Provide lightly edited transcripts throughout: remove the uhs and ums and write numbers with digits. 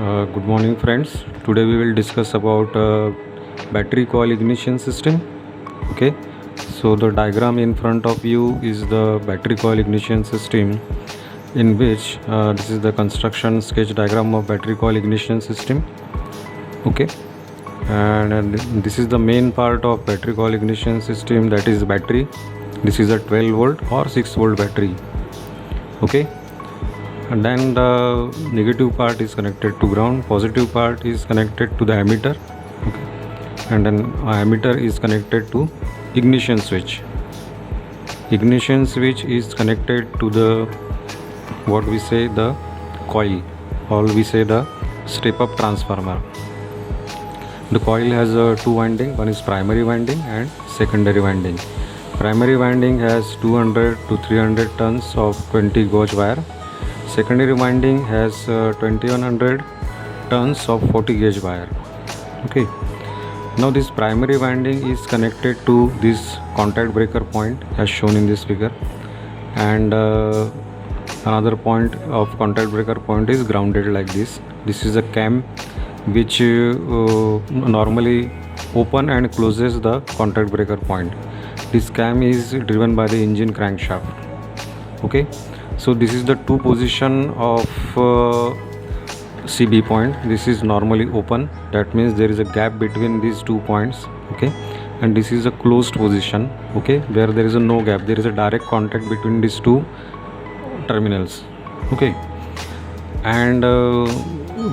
Good morning, friends. Today we will discuss about battery coil ignition system. Okay, so the diagram in front of you is the battery coil ignition system, in which this is the construction sketch diagram of battery coil ignition system. Okay, and this is the main part of battery coil ignition system, that is battery. This is a 12 volt or 6 volt battery. Okay, and then the negative part is connected to ground, positive part is connected to the ammeter. Okay, and then ammeter is connected to ignition switch. Ignition switch is connected to the what we say the coil, or we say the step up transformer. The coil has two winding, one is primary winding and secondary winding. Primary winding has 200 to 300 tons of 20 gauge wire. Secondary winding has 2100 tons of 40 gauge wire. Okay, now this primary winding is connected to this contact breaker point as shown in this figure, and another point of contact breaker point is grounded like this. This is a cam which normally open and closes the contact breaker point. This cam is driven by the engine crankshaft. Okay, so this is the two position of CB point. This is normally open, that means there is a gap between these 2 points. Okay, and this is a closed position, okay, where there is a no gap, there is a direct contact between these two terminals. Okay, and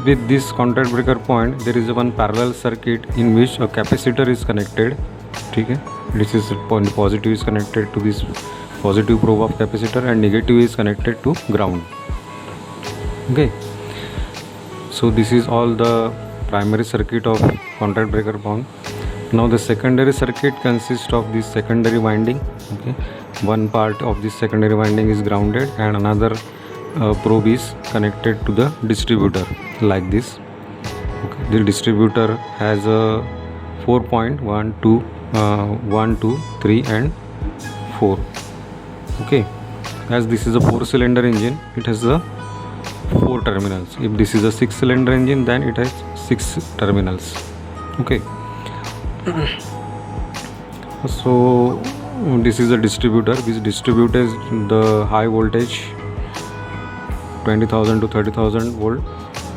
with this contact breaker point there is a one parallel circuit in which a capacitor is connected. Okay, this is point positive is connected to this positive probe of capacitor and negative is connected to ground. Okay, so this is all the primary circuit of contact breaker point. Now the secondary circuit consists of this secondary winding. Okay, one part of this secondary winding is grounded and another probe is connected to the distributor like this. Okay, the distributor has a 4.1 2 1 2 3 and 4. Okay, as this is a 4-cylinder engine, it has the 4 terminals. If this is a 6-cylinder engine, then it has 6 terminals. Okay, so this is a distributor which distributes the high voltage 20,000 to 30,000 volt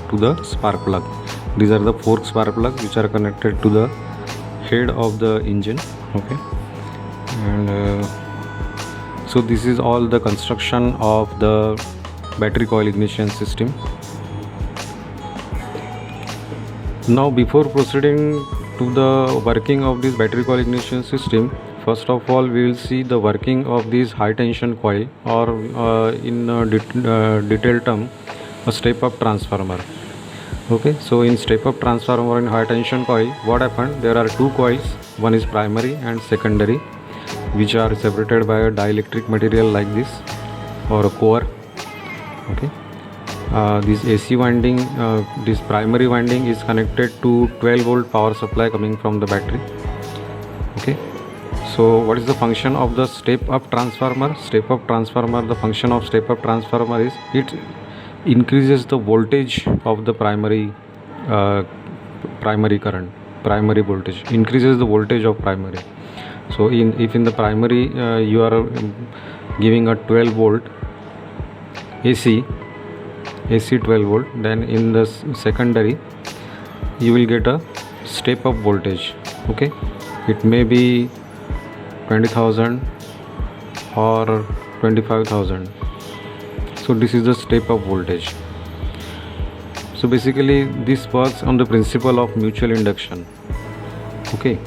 to the spark plug. These are the 4 spark plugs which are connected to the head of the engine. Okay, and so this is all the construction of the battery coil ignition system. Now before proceeding to the working of this battery coil ignition system, first of all we will see the working of this high tension coil, or in detailed term a step up transformer. Okay, so in step up transformer in high tension coil, what happened, there are two coils, one is primary and secondary, which are separated by a dielectric material like this, or a core. Okay, this AC winding, this primary winding is connected to 12 volt power supply coming from the battery. Okay, so what is the function of the step up transformer? Step up transformer, the function of step up transformer is it increases the voltage of the primary current, primary voltage, increases the voltage of primary. So if in the primary you are giving a 12 volt AC 12 volt, then in the secondary you will get a step up voltage. Okay, it may be 20,000 or 25,000. So this is the step up voltage. So basically this works on the principle of mutual induction. Okay,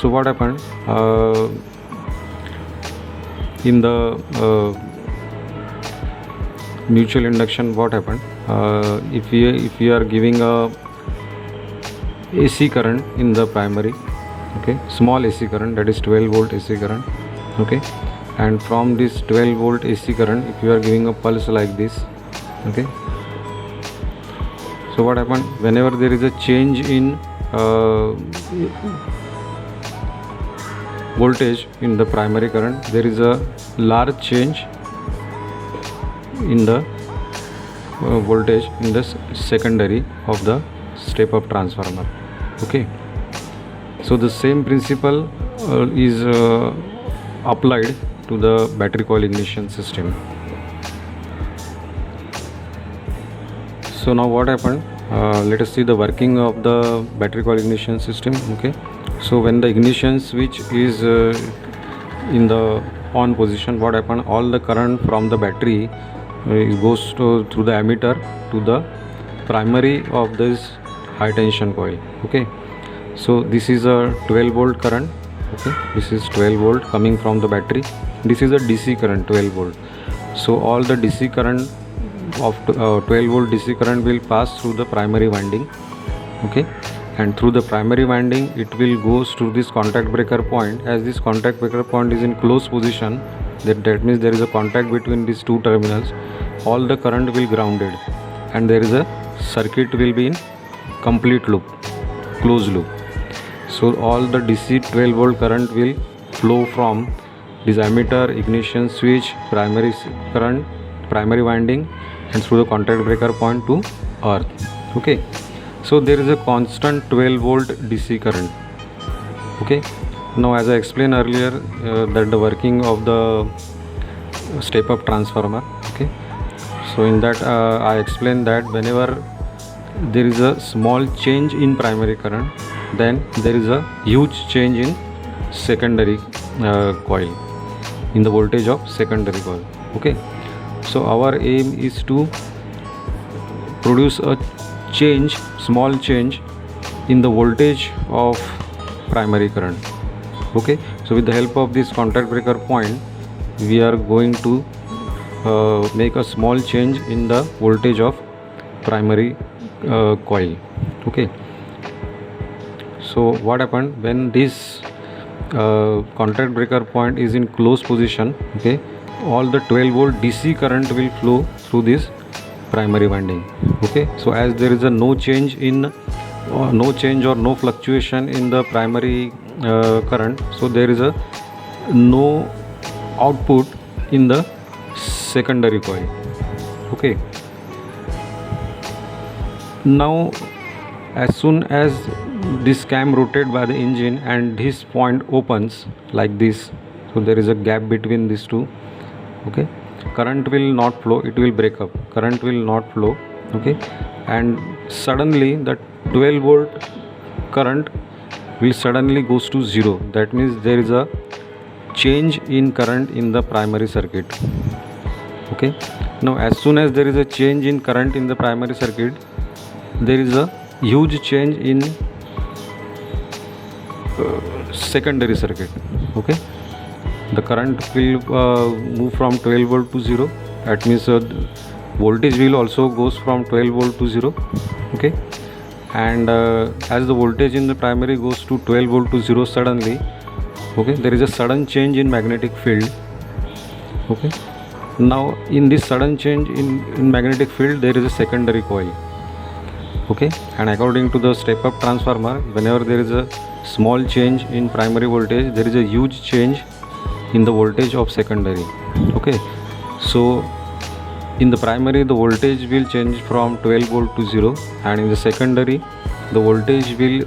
so what happened in the mutual induction, what happened, if we are giving a AC current in the primary, okay, small AC current, that is 12 volt AC current. Okay, and from this 12 volt AC current, if you are giving a pulse like this, okay, so what happened, whenever there is a change in voltage in the primary current, there is a large change in the voltage in the secondary of the step up transformer. Okay, so the same principle is applied to the battery coil ignition system. So now what happened, let us see the working of the battery coil ignition system. Okay, so when the ignition switch is in the on position, what happened, all the current from the battery goes through the ammeter to the primary of this high tension coil. Okay, so this is a 12 volt current. Okay, this is 12 volt coming from the battery. This is a DC current, 12 volt. So all the DC current of 12 volt DC current will pass through the primary winding. Okay, and through the primary winding it will goes to this contact breaker point. As this contact breaker point is in close position, that means there is a contact between these two terminals, all the current will grounded and there is a circuit will be in complete loop, closed loop. So all the DC 12 volt current will flow from this ammeter, ignition switch, primary current, primary winding and through the contact breaker point to earth. Okay, so there is a constant 12 volt DC current. Okay, now as I explained earlier that the working of the step up transformer. Okay, so in that I explained that whenever there is a small change in primary current, then there is a huge change in secondary coil, in the voltage of secondary coil. Okay, so our aim is to produce a change, small change in the voltage of primary current. Okay, so with the help of this contact breaker point we are going to make a small change in the voltage of primary coil. Okay, so what happened, when this contact breaker point is in close position, okay, all the 12 volt DC current will flow through this primary winding. Okay, so as there is a no change or no fluctuation in the primary current, so there is a no output in the secondary coil. Okay, now as soon as this cam rotated by the engine and this point opens like this, so there is a gap between these two. Okay, current will not flow, it will break up, current will not flow. Okay, and suddenly the 12 volt current will suddenly goes to zero. That means there is a change in current in the primary circuit. Okay, now as soon as there is a change in current in the primary circuit, there is a huge change in secondary circuit. Okay, the current will move from 12 volt to 0. That means voltage will also goes from 12 volt to 0. Okay, and as the voltage in the primary goes to 12 volt to 0 suddenly, okay, there is a sudden change in magnetic field. Okay, now in this sudden change in magnetic field there is a secondary coil. Okay, and according to the step up transformer, whenever there is a small change in primary voltage, there is a huge change in the voltage of secondary. Okay, so in the primary the voltage will change from 12 volt to 0, and in the secondary the voltage will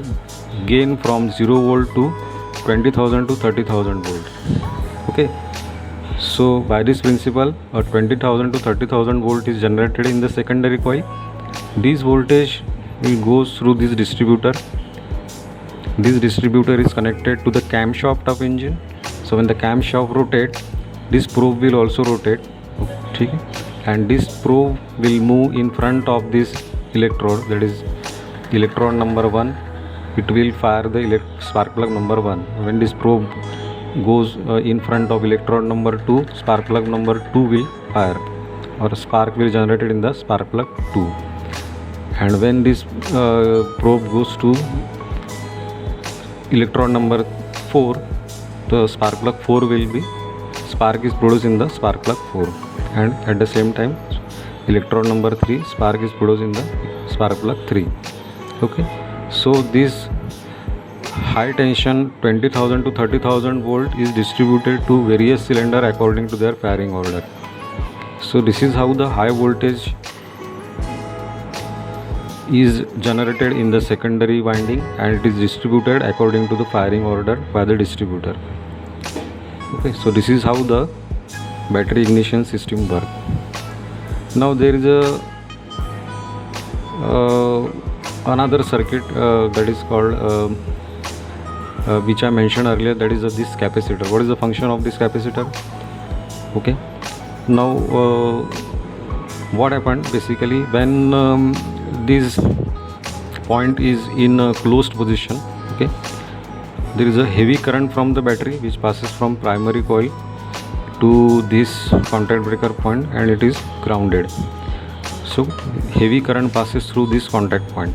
gain from 0 volt to 20,000 to 30,000 volt. Okay, so by this principle a 20,000 to 30,000 volt is generated in the secondary coil. This voltage will go through this distributor. This distributor is connected to the camshaft of engine. So when the camshaft rotates, this probe will also rotate. Okay, and this probe will move in front of this electrode, that is electrode number 1. It will fire the spark plug number 1. When this probe goes in front of electrode number 2, spark plug number 2 will fire, or spark will generated in the spark plug 2. And when this probe goes to electrode number 4, the spark plug 4 will be, spark is produced in the spark plug 4, and at the same time electrode number 3, spark is produced in the spark plug 3. Okay, so this high tension 20,000 to 30,000 volt is distributed to various cylinder according to their firing order. So this is how the high voltage is generated in the secondary winding and it is distributed according to the firing order by the distributor. Okay, so this is how the battery ignition system work. Now there is a another circuit that is called which I mentioned earlier, that is this capacitor. What is the function of this capacitor? Okay, now what happened basically when this point is in a closed position, okay, there is a heavy current from the battery which passes from primary coil to this contact breaker point and it is grounded. So heavy current passes through this contact point.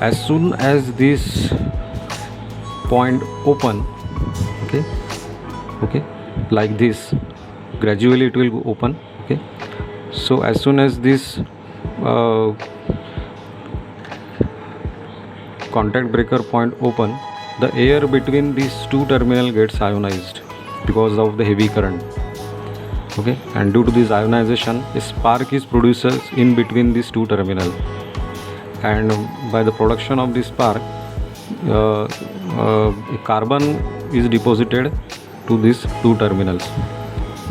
As soon as this point open, okay, like this, gradually it will open. Okay, so as soon as this contact breaker point open, the air between these two terminals gets ionized because of the heavy current. Okay, and due to this ionization, a spark is produced in between these two terminals, and by the production of this spark, carbon is deposited to these two terminals.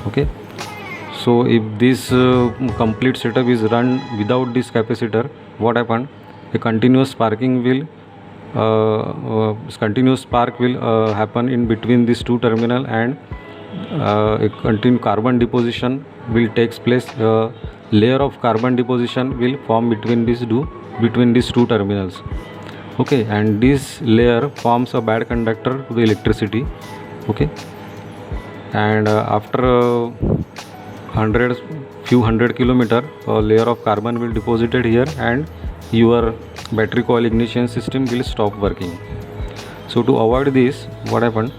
Okay, so if this complete setup is run without this capacitor, what happened? A continuous sparking will happen in between these two terminal, and a continued carbon deposition will takes place. Layer of carbon deposition will form between these two terminals. Okay, and this layer forms a bad conductor to the electricity. Okay, and after few hundred kilometer, a layer of carbon will deposited here and your battery coil ignition system will stop working. So to avoid this, what happened?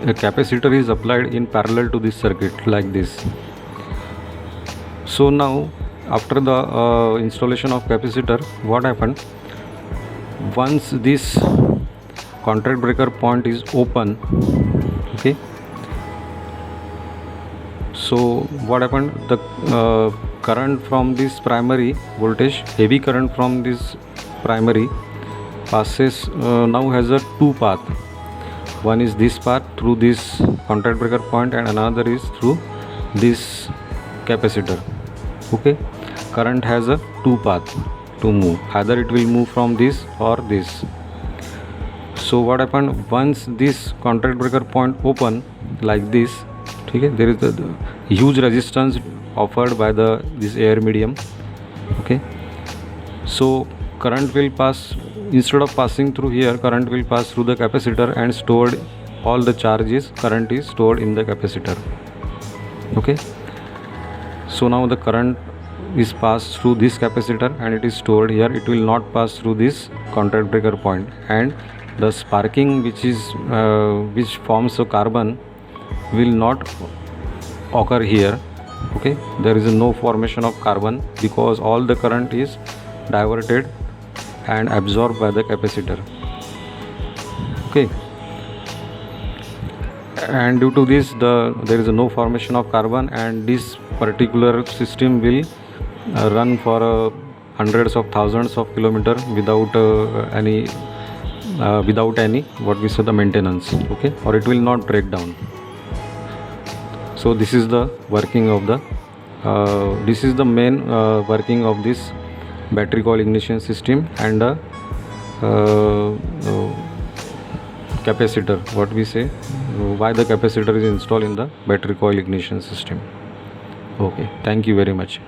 A capacitor is applied in parallel to this circuit like this. So now after the installation of capacitor, what happened? Once this contact breaker point is open, okay, so what happened? The current from this primary voltage, heavy current from this primary passes now has a two path. One is this path through this contact breaker point and another is through this capacitor. Okay, current has a two path to move, either it will move from this or this. So what happened, once this contact breaker point open like this, okay, there is the huge resistance offered by this air medium. Okay, so current will pass, instead of passing through here, current will pass through the capacitor and stored all the charges, current is stored in the capacitor. Okay, so now the current is passed through this capacitor and it is stored here. It will not pass through this contact breaker point, and the sparking which forms a carbon will not occur here. Okay, there is no formation of carbon because all the current is diverted and absorbed by the capacitor. Okay, and due to this there is no formation of carbon, and this particular system will run for hundreds of thousands of kilometers without any what we say the maintenance. Okay, or it will not break down. So this is the working of the this is the main working of this battery coil ignition system and the capacitor, what we say, why the capacitor is installed in the battery coil ignition system. Okay, thank you very much.